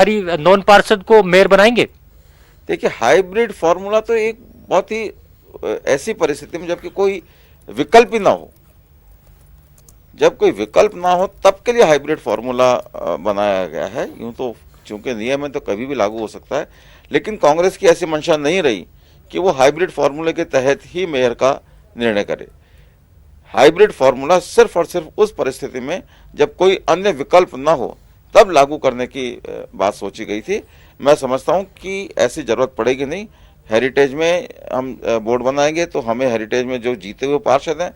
Non पार्षद को mayor बनाएंगे? देखिए, हाइब्रिड फॉर्मूला तो एक बहुत ही ऐसी परिस्थिति में जबकि कोई विकल्प ही ना हो, जब कोई विकल्प ना हो तब के लिए हाइब्रिड फॉर्मूला बनाया गया है। यूं तो चूंकि नियम है तो कभी भी लागू हो सकता है, लेकिन कांग्रेस की ऐसी मंशा नहीं रही कि वो हाइब्रिड फॉर्मूले के तहत ही मेयर का निर्णय करे। हाइब्रिड फॉर्मूला सिर्फ और सिर्फ उस परिस्थिति में जब कोई अन्य विकल्प ना हो तब लागू करने की बात सोची गई थी। मैं समझता हूं कि ऐसी जरूरत पड़ेगी नहीं। हेरिटेज में हम बोर्ड बनाएंगे तो हमें हेरिटेज में जो जीते हुए पार्षद हैं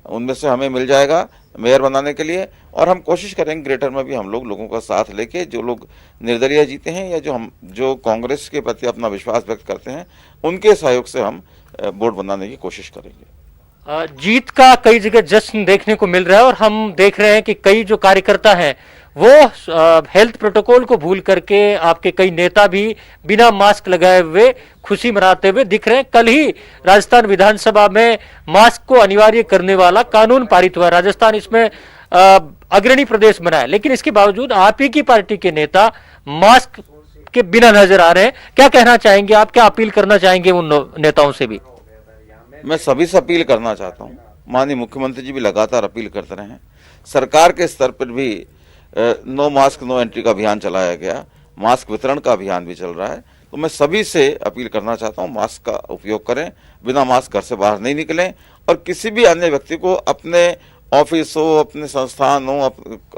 उनमें से हमें मिल जाएगा मेयर बनाने के लिए, और हम कोशिश करेंगे ग्रेटर में भी हम लोगों का साथ लेके जो लोग निर्दलीय जीते हैं या जो कांग्रेस के प्रति अपना विश्वास व्यक्त करते हैं उनके सहयोग से हम बोर्ड बनाने की कोशिश करेंगे। जीत का कई जगह जश्न देखने को मिल रहा है और हम देख रहे हैं कि कई जो कार्यकर्ता हैं वो हेल्थ प्रोटोकॉल को भूल करके, आपके कई नेता भी बिना मास्क लगाए हुए खुशी मनाते हुए दिख रहे हैं। कल ही राजस्थान विधानसभा में मास्क को अनिवार्य करने वाला कानून पारित हुआ। राजस्थान इसमें अग्रणी प्रदेश बना है, लेकिन इसके बावजूद आप ही की पार्टी के नेता मास्क के बिना नजर आ रहे हैं। क्या कहना चाहेंगे आप, क्या अपील करना चाहेंगे उन नेताओं से भी? मैं सभी से अपील करना चाहता हूं, माननीय मुख्यमंत्री जी भी लगातार अपील करते रहे हैं। सरकार के स्तर पर भी नो मास्क नो एंट्री का अभियान चलाया गया, मास्क वितरण का अभियान भी चल रहा है। तो मैं सभी से अपील करना चाहता हूं, मास्क का उपयोग करें, बिना मास्क घर से बाहर नहीं निकलें, और किसी भी अन्य व्यक्ति को अपने ऑफिस हो, अपने संस्थान हो,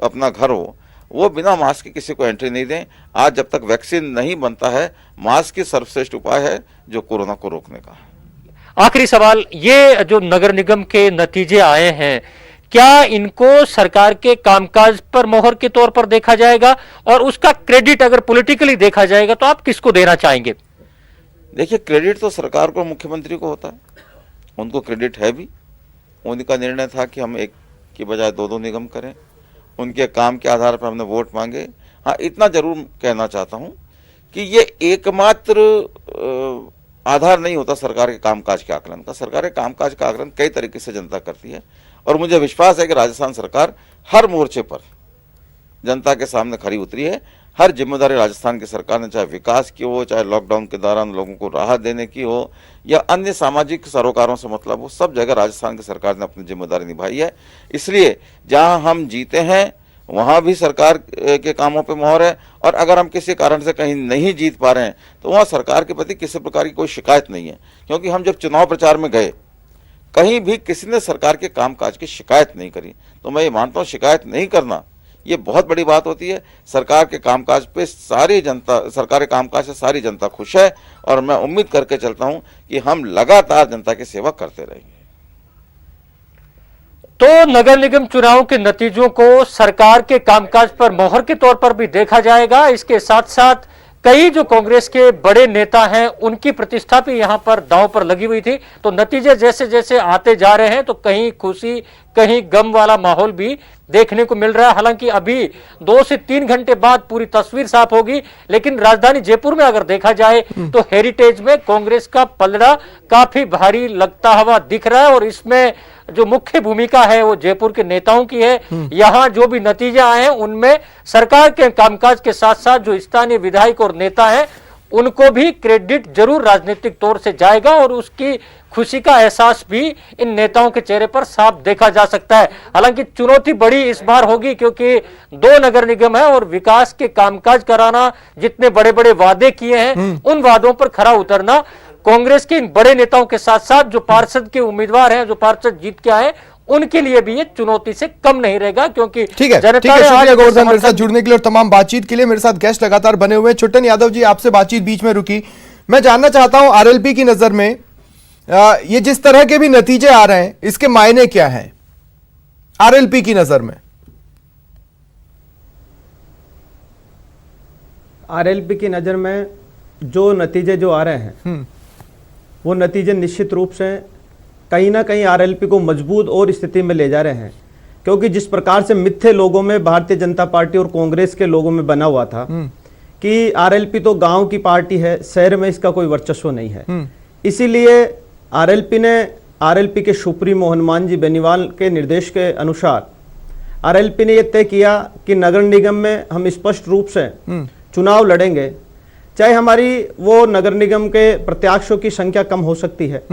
अपना घर हो, वो बिना मास्क के किसी को एंट्री नहीं दें। आज जब तक वैक्सीन नहीं बनता है, मास्क ही सर्वश्रेष्ठ उपाय है जो कोरोना को रोकने का है। आखिरी सवाल, ये जो नगर निगम के नतीजे आए हैं, क्या इनको सरकार के कामकाज पर मोहर के तौर पर देखा जाएगा, और उसका क्रेडिट अगर पॉलिटिकली देखा जाएगा तो आप किसको देना चाहेंगे? देखिए, क्रेडिट तो सरकार को, मुख्यमंत्री को होता है, उनको क्रेडिट है भी। उनका निर्णय था कि हम एक की बजाय दो निगम करें, उनके काम के आधार पर हमने वोट मांगे। हाँ, इतना जरूर कहना चाहता हूं कि ये एकमात्र आधार नहीं होता सरकार के कामकाज के आकलन का। सरकार के कामकाज का आकलन कई तरीके से जनता करती है, और मुझे विश्वास है कि राजस्थान सरकार हर मोर्चे पर जनता के सामने खरी उतरी है। हर जिम्मेदारी राजस्थान की सरकार ने, चाहे विकास की हो, चाहे लॉकडाउन के दौरान लोगों को राहत देने की हो, या अन्य सामाजिक सरोकारों से मतलब हो, सब जगह राजस्थान की सरकार ने अपनी जिम्मेदारी निभाई है। इसलिए जहां हम जीते हैं वहां भी सरकार के कामों पे मोहर है, और अगर हम किसी कारण से कहीं नहीं जीत पा रहे हैं तो वहां सरकार के प्रति किसी प्रकार की कोई शिकायत नहीं है, क्योंकि हम जब चुनाव प्रचार में गए कहीं भी किसी ने सरकार के कामकाज की शिकायत नहीं करी। तो मैं ये मानता हूँ, शिकायत नहीं करना ये बहुत बड़ी बात होती है। सरकार के कामकाज पे सारी जनता, सरकार के कामकाज से सारी जनता खुश है, और मैं उम्मीद करके चलता हूं कि हम लगातार जनता की सेवा करते रहेंगे। तो नगर निगम चुनाव के नतीजों को सरकार के कामकाज पर मोहर के तौर पर भी देखा जाएगा। इसके साथ साथ कई जो कांग्रेस के बड़े नेता हैं उनकी प्रतिष्ठा भी यहां पर दांव पर लगी हुई थी। तो नतीजे जैसे जैसे आते जा रहे हैं तो कहीं खुशी कहीं गम वाला माहौल भी देखने को मिल रहा है। हालांकि अभी 2 से 3 घंटे बाद पूरी तस्वीर साफ होगी, लेकिन राजधानी जयपुर में अगर देखा जाए तो हेरिटेज में कांग्रेस का पलड़ा काफी भारी लगता हुआ दिख रहा है, और इसमें जो मुख्य भूमिका है वो जयपुर के नेताओं की है। यहां जो भी नतीजे आए हैं उनमें सरकार के कामकाज के साथ साथ जो स्थानीय विधायक और नेता हैं उनको भी क्रेडिट जरूर राजनीतिक तौर से जाएगा, और उसकी खुशी का एहसास भी इन नेताओं के चेहरे पर साफ देखा जा सकता है। हालांकि चुनौती बड़ी इस बार होगी, क्योंकि 2 नगर निगम है और विकास के कामकाज कराना, जितने बड़े बड़े वादे किए हैं उन वादों पर खरा उतरना कांग्रेस के इन बड़े नेताओं के साथ साथ जो पार्षद के उम्मीदवार हैं, जो पार्षद जीत के आए, उनके लिए भी ये चुनौती से कम नहीं रहेगा। क्योंकि ठीक है, शुक्रिया गोवर्धन मेरे साथ जुड़ने के लिए और तमाम बातचीत के लिए। मेरे साथ गेस्ट लगातार बने हुए हैं। छोटन यादव जी, आपसे बातचीत बीच में रुकी, मैं जानना चाहता हूं आरएलपी की नजर में ये जिस तरह के भी नतीजे आ रहे हैं इसके मायने क्या हैं आरएलपी की नजर में? आरएलपी की नजर में जो नतीजे जो आ रहे हैं वो नतीजे निश्चित रूप से कहीं ना कहीं आरएलपी को मजबूत और स्थिति में ले जा रहे हैं, क्योंकि जिस प्रकार से मिथ्ये लोगों में भारतीय जनता पार्टी और कांग्रेस के लोगों में बना हुआ था कि आरएलपी तो गांव की पार्टी है, शहर में इसका कोई वर्चस्व नहीं है, इसीलिए आरएलपी के सुप्रीमो हनुमान जी बेनीवाल के निर्देश के अनुसार आरएलपी ने यह तय किया कि नगर निगम में हम स्पष्ट रूप से चुनाव लड़ेंगे, चाहे हमारी वो नगर निगम के प्रत्याशियों की संख्या कम हो सकती है,